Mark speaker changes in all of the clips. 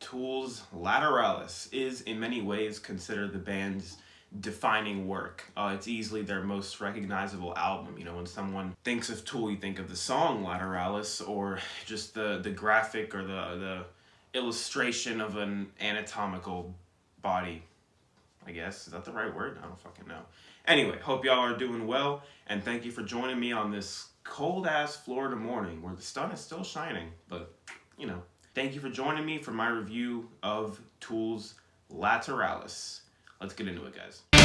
Speaker 1: Tool's Lateralus is in many ways considered the band's defining work. It's easily their most recognizable album. You know, when someone thinks of Tool, you think of the song Lateralus, or just the graphic or the illustration of an anatomical body, I guess. Is that the right word? I don't fucking know. Anyway, hope y'all are doing well, and thank you for joining me on this cold-ass Florida morning where the sun is still shining, but, you know. Thank you for joining me for my review of Tool's Lateralus. Let's get into it, guys. So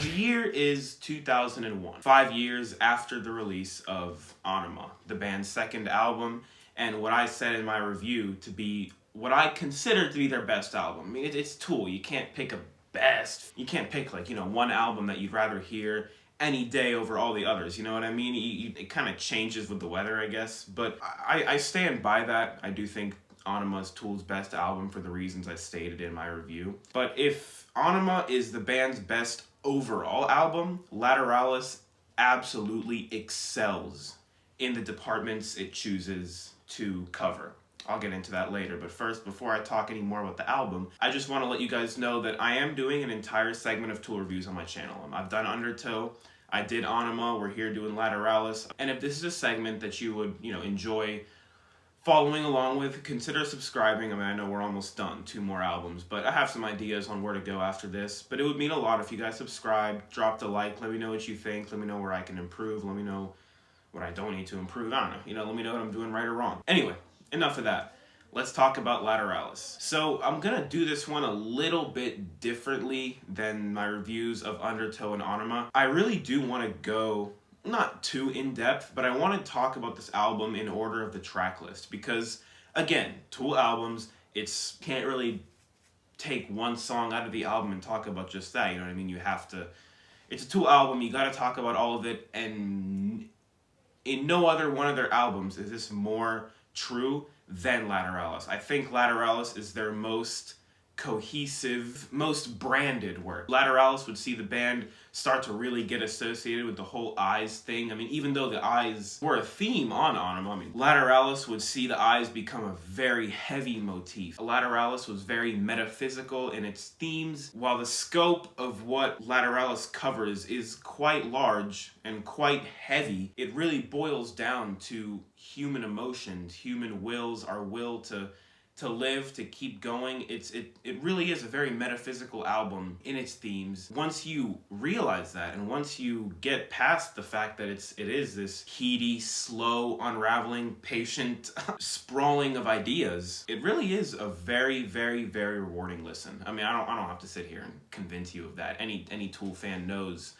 Speaker 1: the year is 2001, 5 years after the release of Ænima, the band's second album, and what I said in my review to be what I consider to be their best album. I mean, it's Tool. You can't pick a best. You can't pick, like, you know, one album that you'd rather hear any day over all the others. You know what I mean? It kind of changes with the weather, I guess. But I stand by that. I do think Ænima is Tool's best album for the reasons I stated in my review. But if Ænima is the band's best overall album, Lateralus absolutely excels in the departments it chooses to cover. I'll get into that later, but first, before I talk any more about the album, I just want to let you guys know that I am doing an entire segment of Tool reviews on my channel. I've done Undertow, I did Ænima, we're here doing Lateralus, and if this is a segment that you would, you know, enjoy following along with, consider subscribing. I mean, I know we're almost done, 2 more albums, but I have some ideas on where to go after this, but it would mean a lot if you guys subscribe, dropped a like, let me know what you think, let me know where I can improve, let me know what I don't need to improve, I don't know, you know, let me know what I'm doing right or wrong. Anyway, enough of that. Let's talk about Lateralus. So I'm gonna do this one a little bit differently than my reviews of Undertow and Ænima. I really do want to go not too in-depth, but I want to talk about this album in order of the track list because, again, Tool albums, it's can't really take one song out of the album and talk about just that, you know what I mean? You have to, it's a Tool album, you gotta talk about all of it, and in no other one of their albums is this more true than Lateralus. I think Lateralus is their most cohesive, most branded work. Lateralus would see the band start to really get associated with the whole eyes thing. I mean, even though the eyes were a theme on Ænima, I mean, Lateralus would see the eyes become a very heavy motif. Lateralus was very metaphysical in its themes, while the scope of what Lateralus covers is quite large and quite heavy. It really boils down to human emotions, human wills, our will to live, to keep going. It really is a very metaphysical album in its themes. Once you realize that, and once you get past the fact that it is this heady, slow, unraveling, patient sprawling of ideas, it really is a very, very, very rewarding listen. I mean, I don't have to sit here and convince you of that. Any Tool fan knows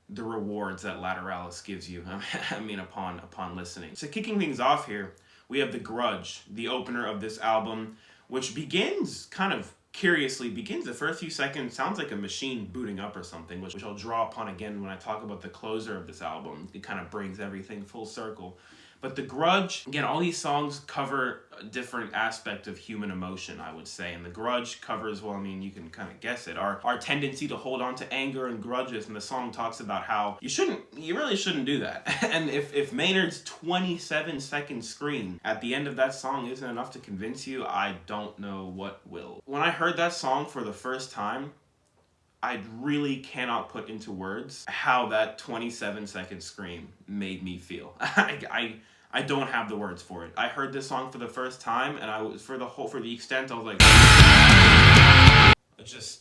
Speaker 1: the rewards that Lateralus gives you. I mean, upon listening. So kicking things off here, we have the Grudge, the opener of this album, which begins the first few seconds, sounds like a machine booting up or something, which I'll draw upon again when I talk about the closer of this album. It kind of brings everything full circle. But the Grudge, again, all these songs cover a different aspect of human emotion, I would say. And the Grudge covers, well, I mean, you can kind of guess it, our tendency to hold on to anger and grudges. And the song talks about how you really shouldn't do that. And if Maynard's 27-second scream at the end of that song isn't enough to convince you, I don't know what will. When I heard that song for the first time, I really cannot put into words how that 27-second scream made me feel. I don't have the words for it. I heard this song for the first time, and I was for the extent I was like, just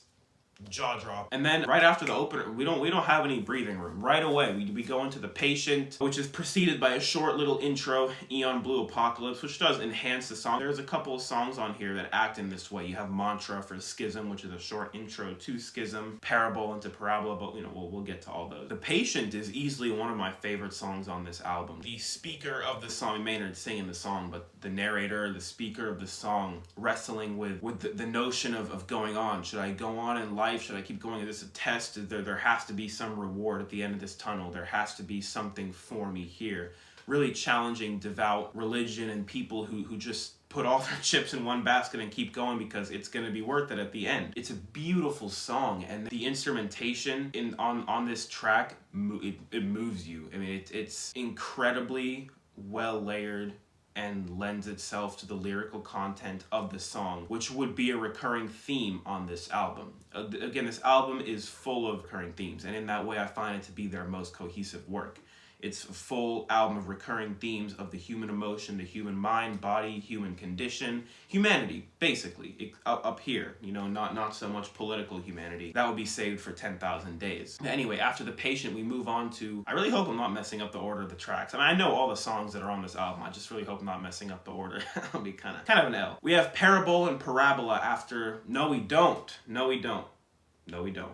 Speaker 1: jaw drop. And then right after the opener, we don't have any breathing room. Right away, we go into The Patient, which is preceded by a short little intro, Eon Blue Apocalypse, which does enhance the song. There's a couple of songs on here that act in this way. You have Mantra for Schism, which is a short intro to Schism, Parabola into Parabola, but you know, we'll get to all those. The Patient is easily one of my favorite songs on this album. The speaker of the song, Maynard singing the song, but the narrator, the speaker of the song, wrestling with the notion of going on. Should I go on in life? Should I keep going? Is this a test? There has to be some reward at the end of this tunnel. There has to be something for me here. Really challenging devout religion and people who just put all their chips in one basket and keep going because it's going to be worth it at the end. It's a beautiful song, and the instrumentation on this track, it moves you. I mean, it's incredibly well layered and lends itself to the lyrical content of the song, which would be a recurring theme on this album. Again, this album is full of recurring themes, and in that way I find it to be their most cohesive work. It's a full album of recurring themes of the human emotion, the human mind, body, human condition, humanity, basically, up here, you know, not so much political humanity. That would be saved for 10,000 days. Anyway, after The Patient, we move on to, I really hope I'm not messing up the order of the tracks. I mean, I know all the songs that are on this album, I just really hope I'm not messing up the order. That'll be kind of an L. We have Parabola and Parabola after, no we don't.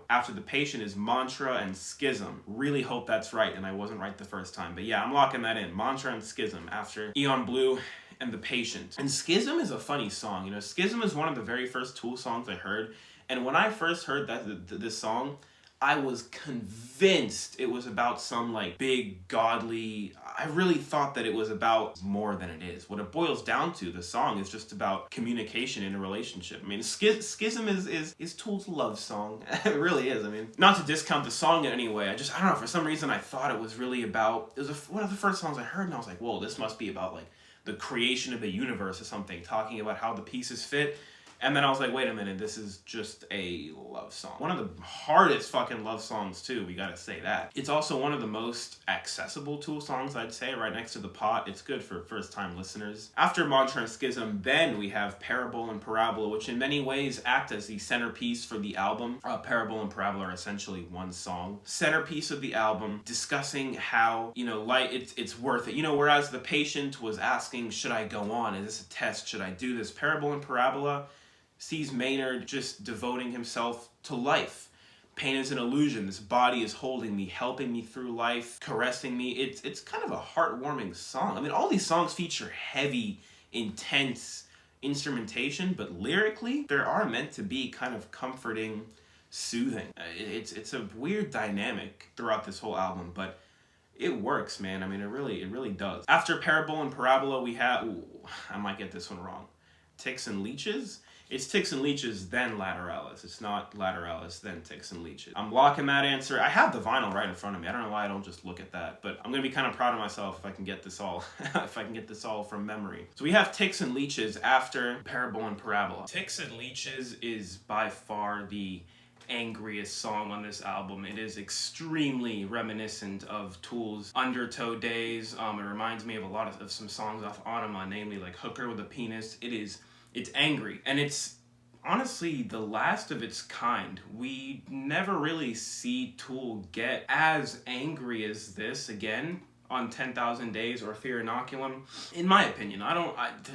Speaker 1: After The Patient is Mantra and Schism. Really hope that's right, and I wasn't right the first time. But yeah, I'm locking that in. Mantra and Schism after Eon Blue and The Patient. And Schism is a funny song. You know, Schism is one of the very first Tool songs I heard. And when I first heard this song, I was convinced it was about some like big godly, I really thought that it was about more than it is. What it boils down to, the song, is just about communication in a relationship. I mean, Schism is Tool's love song. It really is. I mean, not to discount the song in any way. I don't know, for some reason I thought it was really about, it was one of the first songs I heard and I was like, whoa, this must be about like the creation of the universe or something, talking about how the pieces fit. And then I was like, wait a minute, this is just a love song. One of the hardest fucking love songs too, we gotta say that. It's also one of the most accessible Tool songs, I'd say, right next to The Pot. It's good for first-time listeners. After Mantra and Schism, then we have Parabola and Parabola, which in many ways act as the centerpiece for the album. Parabola and Parabola are essentially one song. Centerpiece of the album, discussing how, you know, it's worth it. You know, whereas The Patient was asking, should I go on? Is this a test? Should I do this? Parabola and Parabola sees Maynard just devoting himself to life. Pain is an illusion. This body is holding me, helping me through life, caressing me. It's kind of a heartwarming song. I mean, all these songs feature heavy, intense instrumentation, but lyrically, they are meant to be kind of comforting, soothing. It's a weird dynamic throughout this whole album, but it works, man. I mean, it really does. After Parabola and Parabola, we have, I might get this one wrong, Ticks and Leeches? It's Ticks and Leeches, then Lateralus. It's not Lateralus, then Ticks and Leeches. I'm locking that answer. I have the vinyl right in front of me. I don't know why I don't just look at that, but I'm gonna be kind of proud of myself if I can get this all, from memory. So we have Ticks and Leeches after Parabola and Parabola. Ticks and Leeches is by far the angriest song on this album. It is extremely reminiscent of Tool's Undertow days. It reminds me of a lot of some songs off Ænima, namely like Hooker with a Penis. It's angry, and it's honestly the last of its kind. We never really see Tool get as angry as this again on 10,000 Days or Fear Inoculum. In my opinion,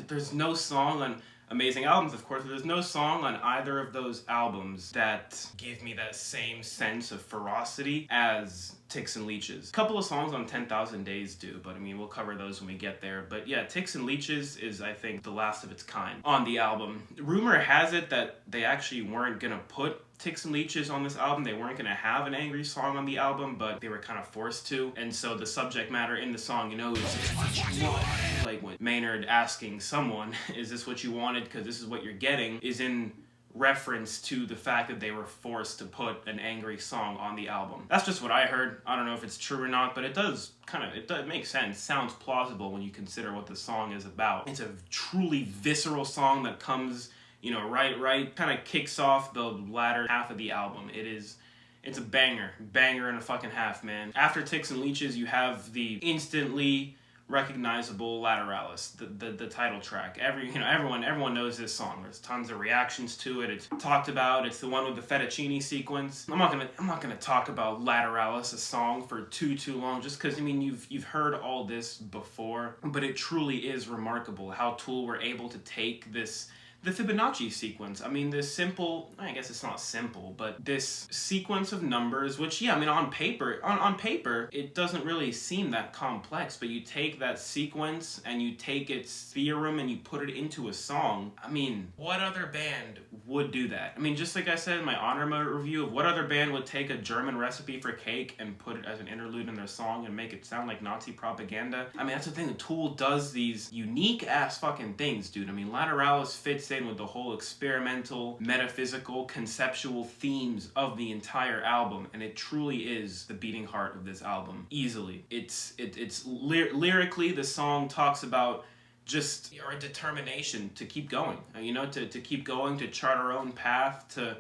Speaker 1: there's no song on amazing albums, of course, but there's no song on either of those albums that give me that same sense of ferocity as Ticks and Leeches. A couple of songs on 10,000 Days do, but I mean, we'll cover those when we get there. But yeah, Ticks and Leeches is, I think, the last of its kind on the album. Rumor has it that they actually weren't gonna put Ticks and Leeches on this album. They weren't gonna have an angry song on the album, but they were kind of forced to. And so the subject matter in the song, you know, is what you want. Like when Maynard asking someone, is this what you wanted because this is what you're getting, is in reference to the fact that they were forced to put an angry song on the album. That's just what I heard. I don't know if it's true or not, but it does make sense. Sounds plausible when you consider what the song is about. It's a truly visceral song that comes, you know, right, kind of kicks off the latter half of the album. It's a banger and a fucking half, man. After Ticks and Leeches, you have the instantly recognizable Lateralus, the title track. Everyone knows this song. There's tons of reactions to it. It's talked about. It's the one with the fettuccine sequence. I'm not gonna talk about Lateralus, a song, for too long, just because I mean you've heard all this before. But it truly is remarkable how Tool were able to take this the Fibonacci sequence. I mean, this simple, I guess it's not simple, but this sequence of numbers, which, yeah, I mean, on paper, it doesn't really seem that complex, but you take that sequence and you take its theorem and you put it into a song. I mean, what other band would do that? I mean, just like I said in my honor mode review of what other band would take a German recipe for cake and put it as an interlude in their song and make it sound like Nazi propaganda. I mean, that's the thing. The Tool does these unique ass fucking things, dude. I mean, Lateralus fits in with the whole experimental, metaphysical, conceptual themes of the entire album, and it truly is the beating heart of this album. Easily. Lyrically, the song talks about just our determination to keep going, you know, to keep going, to chart our own path, to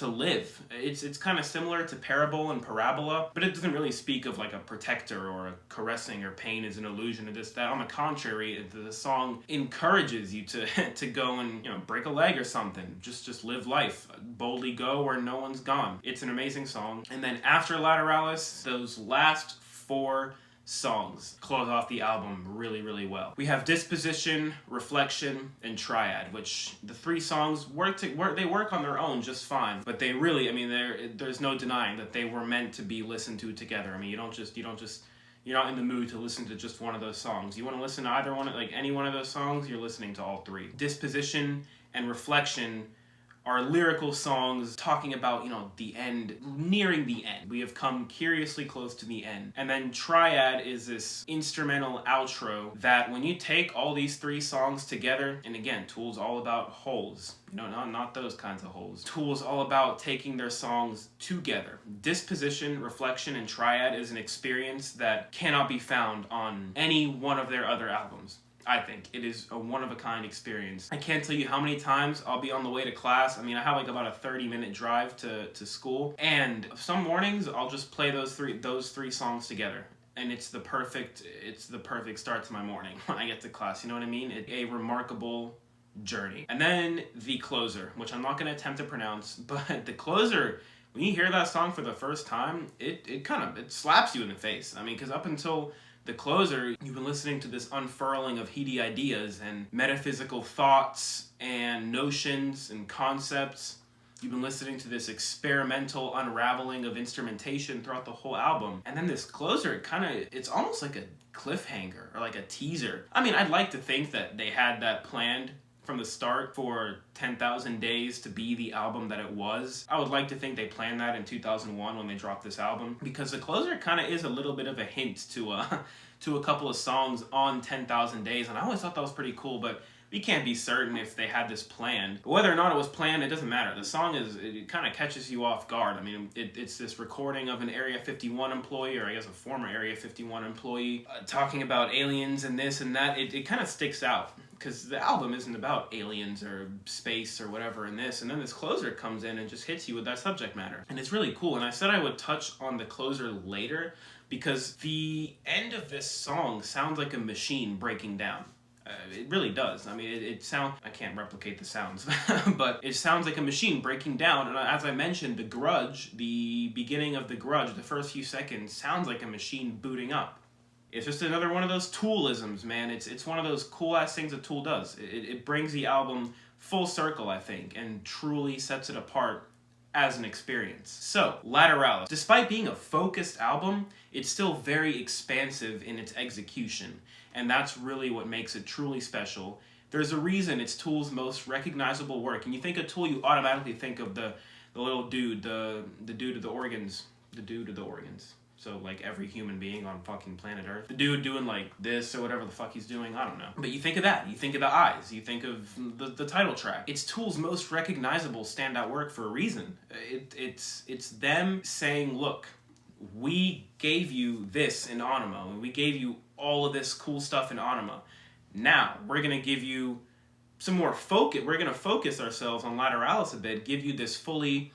Speaker 1: live. It's kind of similar to Parabola and Parabola, but it doesn't really speak of like a protector or a caressing or pain is an illusion or this, that. On the contrary, the song encourages you to go and, you know, break a leg or something. Just live life. Boldly go where no one's gone. It's an amazing song. And then after Lateralis, those last 4 songs close off the album really, really well. We have Disposition, Reflection, and Triad, which the 3 songs work on their own just fine, but they really, I mean, there's no denying that they were meant to be listened to together. I mean, you're not in the mood to listen to just one of those songs. You want to listen to either one, like any one of those songs, you're listening to all 3. Disposition and Reflection are lyrical songs talking about, you know, the end, nearing the end. We have come curiously close to the end. And then Triad is this instrumental outro that when you take all these 3 songs together, and again, Tool's all about wholes. You know, not those kinds of holes. Tool's all about taking their songs together. Disposition, Reflection, and Triad is an experience that cannot be found on any one of their other albums. I think it is a one-of-a-kind experience. I can't tell you how many times I'll be on the way to class. I mean, I have like about a 30-minute drive to school, and some mornings I'll just play those three songs together. And it's the perfect start to my morning when I get to class. You know what I mean? It's a remarkable journey. And then the closer, which I'm not going to attempt to pronounce, but the closer, when you hear that song for the first time, it slaps you in the face. I mean, because up until the closer, you've been listening to this unfurling of heady ideas and metaphysical thoughts and notions and concepts. You've been listening to this experimental unraveling of instrumentation throughout the whole album. And then this closer, it's almost like a cliffhanger or like a teaser. I mean, I'd like to think that they had that planned from the start for 10,000 Days to be the album that it was. I would like to think they planned that in 2001 when they dropped this album, because the closer kind of is a little bit of a hint to a couple of songs on 10,000 Days, and I always thought that was pretty cool, but we can't be certain if they had this planned. Whether or not it was planned, it doesn't matter. The song it kind of catches you off guard. I mean, it's this recording of an Area 51 employee, or I guess a former Area 51 employee, talking about aliens and this and that. It kind of sticks out, because the album isn't about aliens or space or whatever in this, and then this closer comes in and just hits you with that subject matter. And it's really cool, and I said I would touch on the closer later, because the end of this song sounds like a machine breaking down. It really does. I mean, I can't replicate the sounds, but it sounds like a machine breaking down. And as I mentioned, the Grudge, the beginning of the Grudge, the first few seconds, sounds like a machine booting up. It's just another one of those Toolisms, man. It's one of those cool-ass things that Tool does. It brings the album full circle, I think, and truly sets it apart as an experience. So, Lateralus. Despite being a focused album, it's still very expansive in its execution, and that's really what makes it truly special. There's a reason it's Tool's most recognizable work, and you think of Tool, you automatically think of the little dude, the dude of the organs. The dude of the organs. So, like, every human being on fucking planet Earth. The dude doing, like, this or whatever the fuck he's doing, I don't know. But you think of that. You think of the eyes. You think of the title track. It's Tool's most recognizable standout work for a reason. It's them saying, look, we gave you this in Ænima, and we gave you all of this cool stuff in Ænima. Now, we're going to give you some more focus. We're going to focus ourselves on Lateralus a bit, give you this fully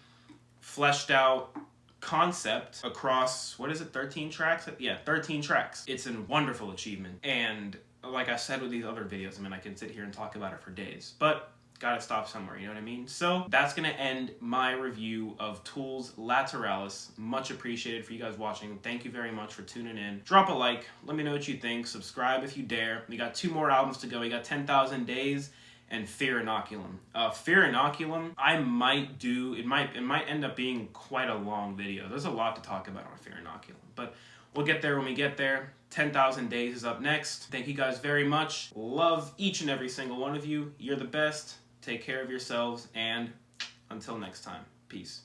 Speaker 1: fleshed out concept across, 13 tracks? Yeah, 13 tracks. It's a wonderful achievement. And like I said with these other videos, I mean, I can sit here and talk about it for days, but gotta stop somewhere, you know what I mean? So that's gonna end my review of Tool's Lateralus. Much appreciated for you guys watching. Thank you very much for tuning in. Drop a like, let me know what you think, subscribe if you dare. We got 2 more albums to go. We got 10,000 Days and Fear Inoculum. Fear Inoculum, I might do, it might end up being quite a long video. There's a lot to talk about on Fear Inoculum, but we'll get there when we get there. 10,000 Days is up next. Thank you guys very much. Love each and every single one of you. You're the best. Take care of yourselves, and until next time, peace.